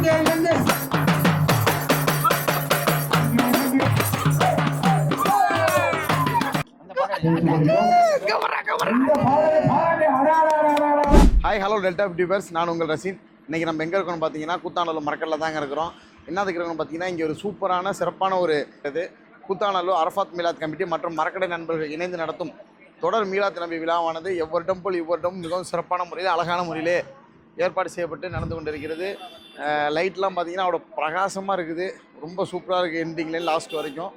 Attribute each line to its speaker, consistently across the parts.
Speaker 1: Hi hello delta YouTubers, நான் உங்கள் ரசீன். இன்றைக்கி நம்ம எங்கே இருக்கோம்னு பார்த்தீங்கன்னா கூத்தாநல்லூர் மரக்கல்ல தாங்க இருக்கிறோம். என்னதுக்கு இருக்கோம்னு பார்த்தீங்கன்னா இங்கே ஒரு சூப்பரான சிறப்பான ஒரு இது கூத்தாநல்லூர் அரஃபாத் மீலாத் கமிட்டி மற்றும் மரக்கடை நண்பர்கள் இணைந்து நடத்தும் தொடர் மீலாத் நபி விழாவானது எவ்வொருடம் போல் இவ்வொருடம் மிகவும் சிறப்பான முறையில் அழகான முறையிலே ஏற்பாடு செய்யப்பட்டு நடந்து கொண்டிருக்கிறது. லைட்லாம் பார்த்தீங்கன்னா அவ்வளோ பிரகாசமாக இருக்குது. ரொம்ப சூப்பராக இருக்குது. எண்டிங்லேருந்து லாஸ்ட் வரைக்கும்,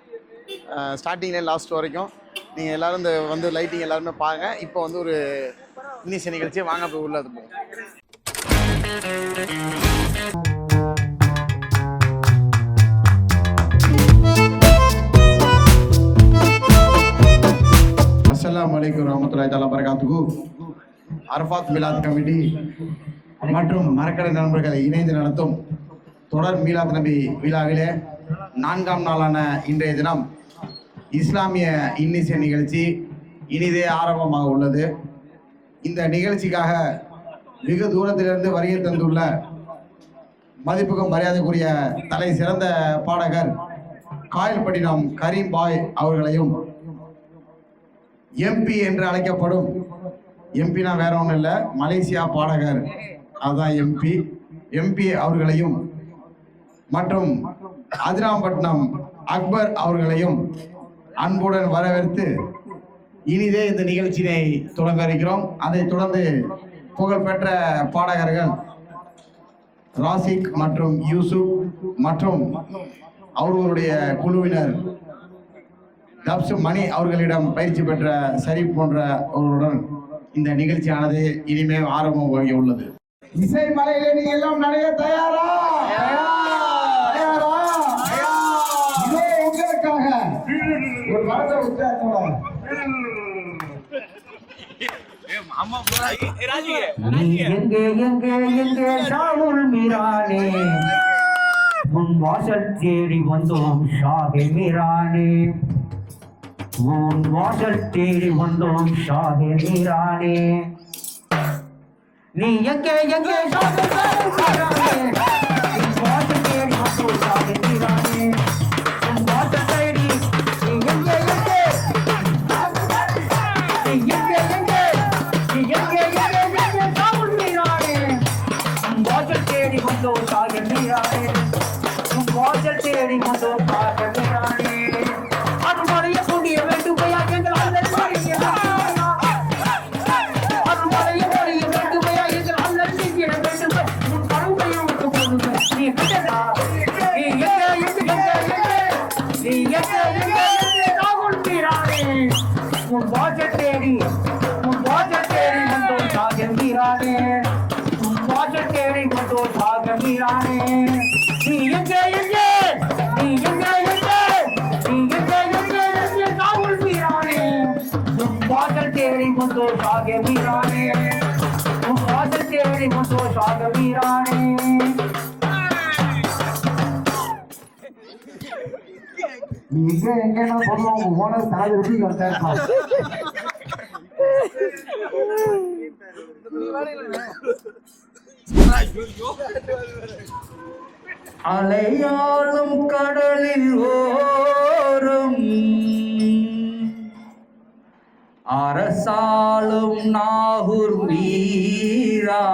Speaker 1: ஸ்டார்டிங்லேருந்து லாஸ்ட் வரைக்கும் நீங்கள் எல்லோரும் இந்த வந்து லைட்டிங் எல்லாருமே பாருங்கள். இப்போ வந்து ஒரு இன்னிசை நிகழ்ச்சியை வாங்க போய் உள்ளது போகும். அஸ்ஸலாமு அலைக்கும் வரஹ்மத்துல்லாஹி தஆலா பரகாத்துஹு. அரஃபாத் மீலாத் கமிட்டி மற்றும் மரக்கடை நண்பர்களை இணைந்து நடத்தும் தொடர் மீலாத் நபி விழாவிலே 4ஆம் நாளான இன்றைய தினம் இஸ்லாமிய இன்னிசை நிகழ்ச்சி இனிதே ஆரம்பமாக உள்ளது. இந்த நிகழ்ச்சிக்காக வெகு தூரத்திலிருந்து வருகை தந்துள்ள மதிப்புக்கும் மரியாதைக்குரிய தலை சிறந்த பாடகர் காயல்பட்டினம் கரீம் பாய் அவர்களையும், எம்பி என்று அழைக்கப்படும், எம்பினா வேற ஒன்றும் இல்லை, மலேசியா பாடகர், அதுதான் எம்பி அவர்களையும் மற்றும் அதிராம்பட்டினம் அக்பர் அவர்களையும் அன்புடன் வரவேற்று இனிதே இந்த நிகழ்ச்சியை தொடங்க இருக்கிறோம். அதைத் தொடர்ந்து புகழ்பெற்ற பாடகர்கள் ராசிக் மற்றும் யூசுப் மற்றும் அவர்களுடைய குழுவினர் தப்சு மணி அவர்களிடம் பயிற்சி பெற்ற ஷரீப் போன்றவர்களுடன் இந்த நிகழ்ச்சியானது இனிமே ஆரம்பமாகி உள்ளது. இசை மலையிலே நீங்க எல்லாம் நடைய தயாரா? உங்களுக்காக ஒரு வார்த்தை உற்சாகத்தோட
Speaker 2: உன் வாசல் தேடி வந்தோம் ஷாஹே மீரானே, உன் வாசல் தேடி வந்தோம் ஷாஹே மீரானே, நீ எங்கே எங்கே ஷாஹே மீரானே, உன் வாசல் தேடி வந்தோம் ஷாஹே மீரானே, உன் வாசல் தேடி நீ எங்கே எங்கே நீ எங்கே எங்கே நீ எங்கே எங்கே ஷாஹே மீரானே, உன் வாசல் தேடி வந்தோம் ஷாஹே மீரானே, உன் வாசல் தேடி வந்தோம் ஷாஹே மீரானே, அருள்மழைய பொழிய வேண்டும் பையா எங்கள் அல்லல் மழைய அருள்மழைய பொழிய வேண்டும் பையா எங்கள் அல்லல் நீங்கிட வேண்டும், உன் கருணையை விட்டு போடுங்க நீ கிட்டதா நீ எங்கே எங்கே நீ எங்கே எங்கே ராகுல் மீரானே, உன் வாசல் தேடி வந்தோம் ஷாஹே மீரானே, உன் வாசல் தேடி வந்தோம் ஷாஹே மீரானே, நீ எங்கே எங்கே நீ எங்கே எங்கே நீ எங்கே எங்கே ராகுல் மீரானே, உன் வாசல் தேடி வந்தோம் ஷாஹே மீரானே, உன் வாசல் தேடி வந்தோம் ஷாஹே மீரானே. நீங்க எங்க சொல்லுவோம் ஓனர் தலை எப்படி வந்தாருப்பா. அலையாளும் கடலில் ஓரும் அரசாளும் நாகூர் மீரா,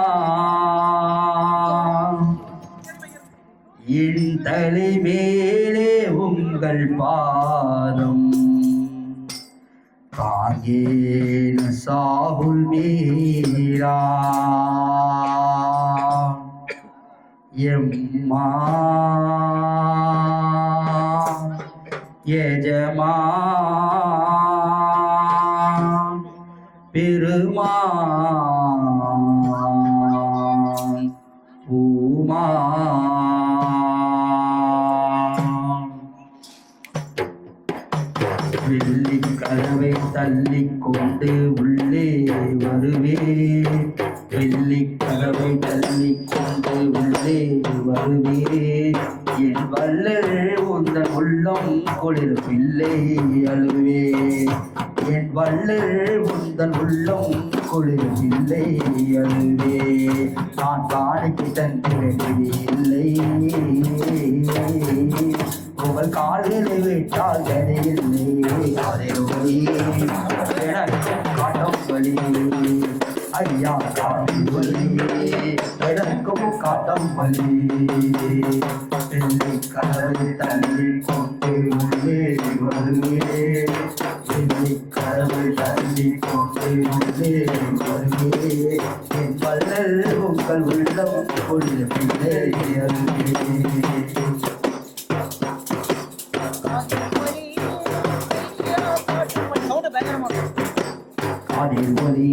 Speaker 2: என் தலை மேலே உங்கள் பாதம் காங்கேன சாகுல் மீரா, எம்மா எஜமா பெருமா பூமா வெள்ளிக்கதவை தள்ளிக்கொண்டு உள்ளே வருவே, வெள்ளிக்கதவை தள்ளிக்கொண்டு உள்ளே வருவே, என் வல்லல் உந்தன் உள்ளம் குளிர் பிள்ளை அழுவே,
Speaker 3: என் வள்ளல் உந்தன் உள்ளம் குளிர்வில்லை அழுவே நான் காணிக்கு தந்திரவில்லை உங்கள் கால்களை விட்டால் கரையில்லை அதை எனக்கு காட்டும் வழி ஐயா காட்டும் வழி எனக்கும் காட்டும் வழி வெள்ளி கதவை தள்ளி கொண்டு உள்ளே வருவே வெள்ளி கதவை தள்ளி கொண்டு உள்ளே வருவே என் வள்ளல் உங்கள் உள்ளம் கொள்ளவில்லை காதில் ஒலி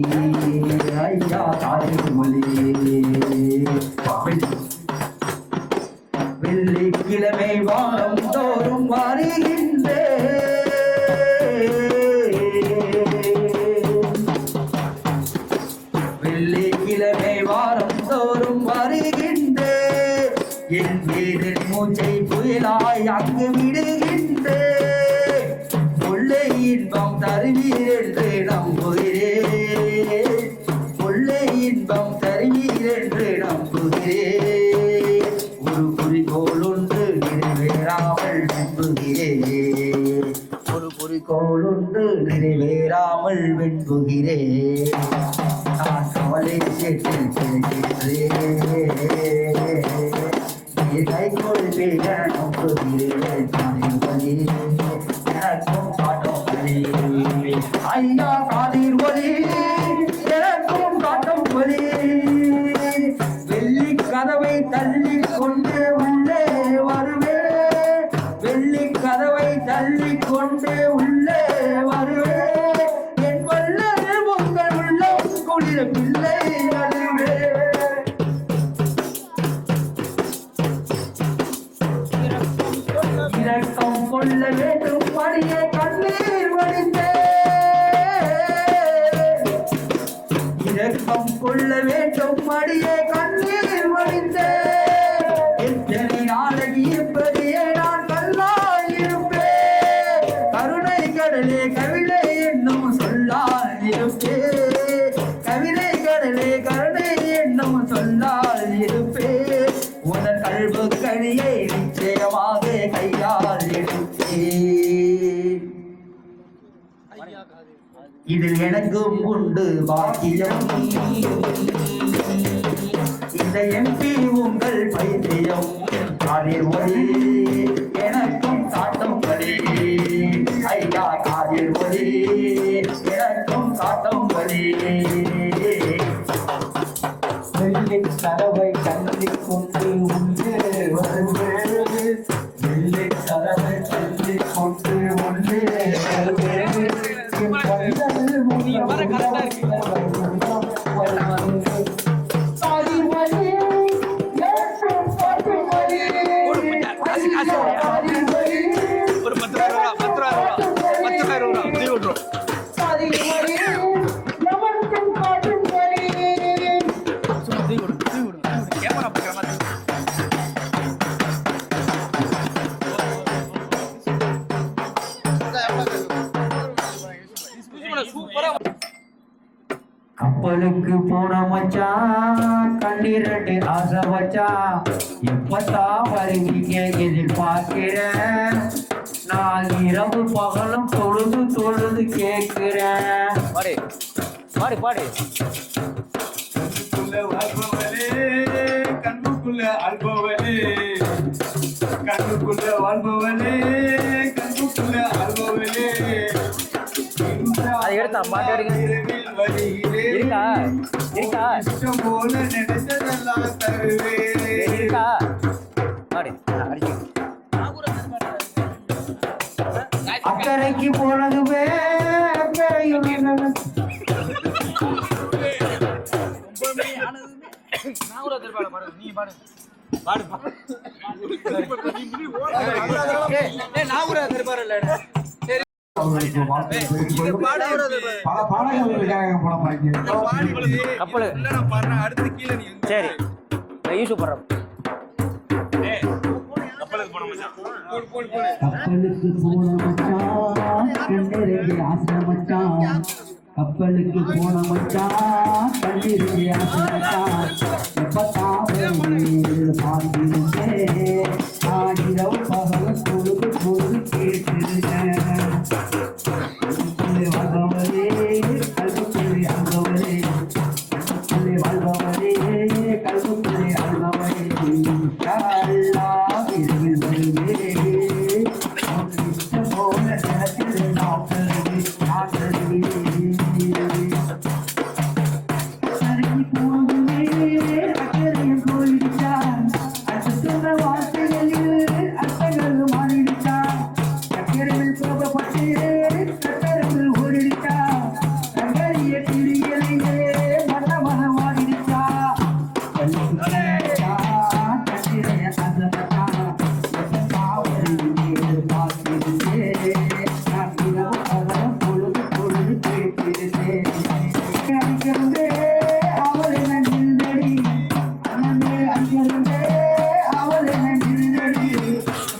Speaker 3: ஐயா காதில் ஒலி வெள்ளிக்கிழமை வாரம் தோறும் வருகின்ற வெள்ளிக்கிழமை வாரம் தோறும் வருகின்ற என் வீதில் மூச்சை புயலாய் அங்கு விடுகின்ற கொள்ளை இன்பம் தருவீர் என்று நம்புகிறேன் கொள்ளை இன்பம் தருவீர் என்று நம்புகிறேன் ஒரு குறிக்கோள் ஒன்று நிறைவேறாமல் வென்புகிறேன் ஒரு குறிக்கோள் ஒன்று நிறைவேறாமல் வென்புகிறேன் நான் கவலை சேற்றில் கிடைக்கின்றேன் நீ கைகொள் பேர நம்புகிறேன் எனக்கும் காட்டும் வழி ஐயா காதில் ஒலி எனக்கும் காட்டும் வழி வெள்ளி கதவை தள்ளி கொண்டு உள்ளே வருவே வெள்ளி கதவை தள்ளி கொண்டு உள்ளே வருவே என் வள்ளல் உங்கள் உள்ளம் குளிர பிள்ளை அழுவே இரக்கம் கொள்ள வேண்டும் படியே கண்ணீர் வடித்தே இரக்கம் கொள்ள வேண்டும் மடியே கண்ணீர் வடித்தே எத்தனை நாளைக்கு இப்படியே நான் கல்லால் இருப்பேன் கருணை கடலே கவிதை என்னும் சொல்லால் இருப்பேன் கவிதை கடலே கருணை என்னும் சொல்லால் இருப்பேன் உனது கல்பு கனியை நிச்சயமாக கையால் எடுத்தேன் இதில் எனக்கும் உண்டு பாக்கியம் இந்த எம்பி உங்கள் பைத்தியம் காதில் ஒலி எனக்கும் காட்டும் வழி ஐயா காதில் ஒலி எனக்கும் காட்டும் வழி வெள்ளி கதவை தள்ளி கொண்டு உள்ளே வருவே வெள்ளி கதவை தள்ளி கொண்டு உள்ளே வருவே கப்பலுக்கு போன மச்சான் கண்டிரண்டு ஆசை வச்சான் எப்பத்தான் வருவீங்க எதிர்பார்க்கிறேன் நான் இரவு பகலும் தொழுது தொழுது கேட்கிறேன்
Speaker 4: பாடு பாடு பாடு
Speaker 5: கண்ணுக்குள்ள வாழ்பவனே கண்ணுக்குள்ள வாழ்பவனே கண்ணுக்குள்ள வாழ்பவனே
Speaker 4: அதை எடுத்தா பாட்டு எடுங்க இருக்கா இருக்கா
Speaker 5: இஷ்டம் போல நினைச்சதெல்லாம் தருவேன்
Speaker 4: இருக்கா பாடு அடிச்சு
Speaker 2: அக்கறைக்கு போனதுவே
Speaker 4: சரி யூஸ் பண்றோம்
Speaker 5: கப்பலுக்கு போன மச்சான்
Speaker 2: கப்பலுக்கு போன மச்சான் கண்டறிஞ்சு ஆசை மச்சான் கப்பலுக்கு போன மச்சான் கண்ணீரே ஆசைச்சான் இப்பதான் பார்த்திருக்கேன் ஆயிரம் பகல் பொழுது பொழுது கேட்டிருக்கேன் வாழ்பவரே கல்விக்குள்ளே அங்கவரே வாழ்பவரே கல்விக்குள்ளே அங்கவரே அல்லா விரைவில் வருவே போல நேரத்தில் நான் கருவி போகுமே அக்கறையும் போயிடுச்சான் அது சொன்ன வார்த்தைகளில் அர்த்தங்கள் மாறிடுச்சான் அக்கறையில் சோகப்பட்டு கட்டரங்கள் ஓடிடுச்சா கங்கரிய திரியலையே மனமன மாறிடுச்சா கட்டிரைய கதப்பட்டா பொழுது பொழுது கேட்டிருந்தேன் அவளை நன்றி அண்ணே அங்கிருந்தே அவளை நன்றி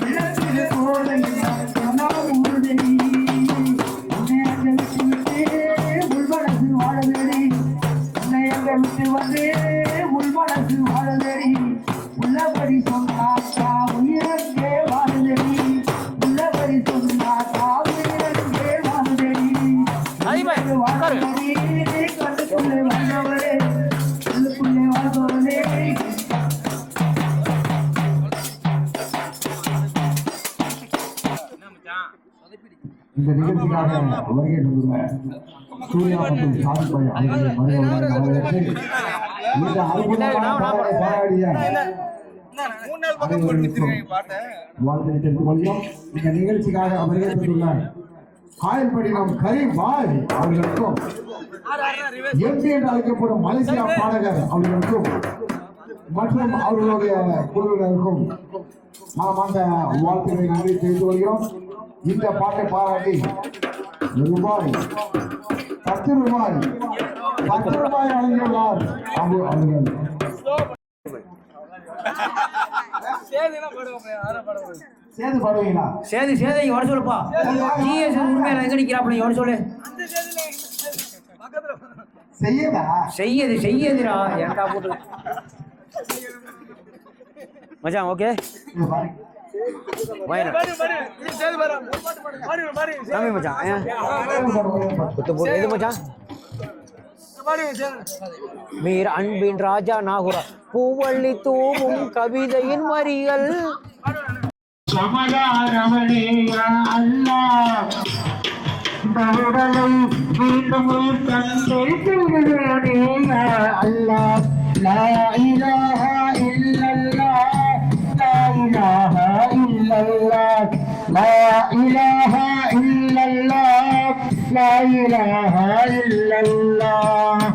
Speaker 2: இழப்பில் போதை உறுதி உன்னை அங்க விட்டு விட்டு உள்மனசு வாழவேடி உன்னை அங்க விட்டு வந்து உள்மனசு வாழவேடி உள்ளபடி சொன்னாக்கா உயிரங்கே வாழவேடி உள்ளபடி சொன்னாக்கா உயிரங்கே வாழவேடி வாழவேடி கண்ணுக்குள்ளே வாழ்ந்தவரே கண்ணுக்குள்ளே வாழ்பவரே
Speaker 6: இந்த நிகழ்ச்சிக்காக வருகை தந்துள்ள சூர்யா மற்றும் சாதிப்பாய் அவர்களை மறுபடியும் வரவேற்று இந்த அற்புதமான பாடலை பாராடிய அனைவருக்கும் வாழ்த்துக்களை தெரிவித்துக் கொள்கிறோம். இந்த நிகழ்ச்சிக்காக வருகை தந்துள்ள காயல்பட்டினம் கரீம் பாய் அவர்களுக்கும் எம்பி என்று அழைக்கப்படும் மலேசியா பாடகர் அவர்களுக்கும் மற்றும் அவர்களுடைய குழுவினருக்கும் மனமார்ந்த வாழ்த்துக்களை நன்றி தெரிவித்துக் கொள்கிறோம். இந்த பாட்டை பாராட்டி ரூபாய் 10 ரூபாய் வழங்கியுள்ளார் அவர்கள். சேது பாடுவீங்களா?
Speaker 4: சேது வர சொல்லுப்பா. ஜிஎஸ் உண்மையில எங்க நிக்கிறாப்ல வர சொல்லு. செய்யதுடா ஏன்டா போட்டு மச்சான். ஓகே சாமி மச்சான் இது மச்சான். மீர் அன்பின் ராஜா நாகுரா பூவள்ளி தூவும் கவிதையின் வரிகள்
Speaker 2: மீண்டும் அல்லாஹ் லா இலாஹா இல்லல்லாஹ் லா இலாஹா இல்லல்லாஹ் லா இலாஹா இல்லல்லாஹ் லா இலாஹா இல்லல்லாஹ்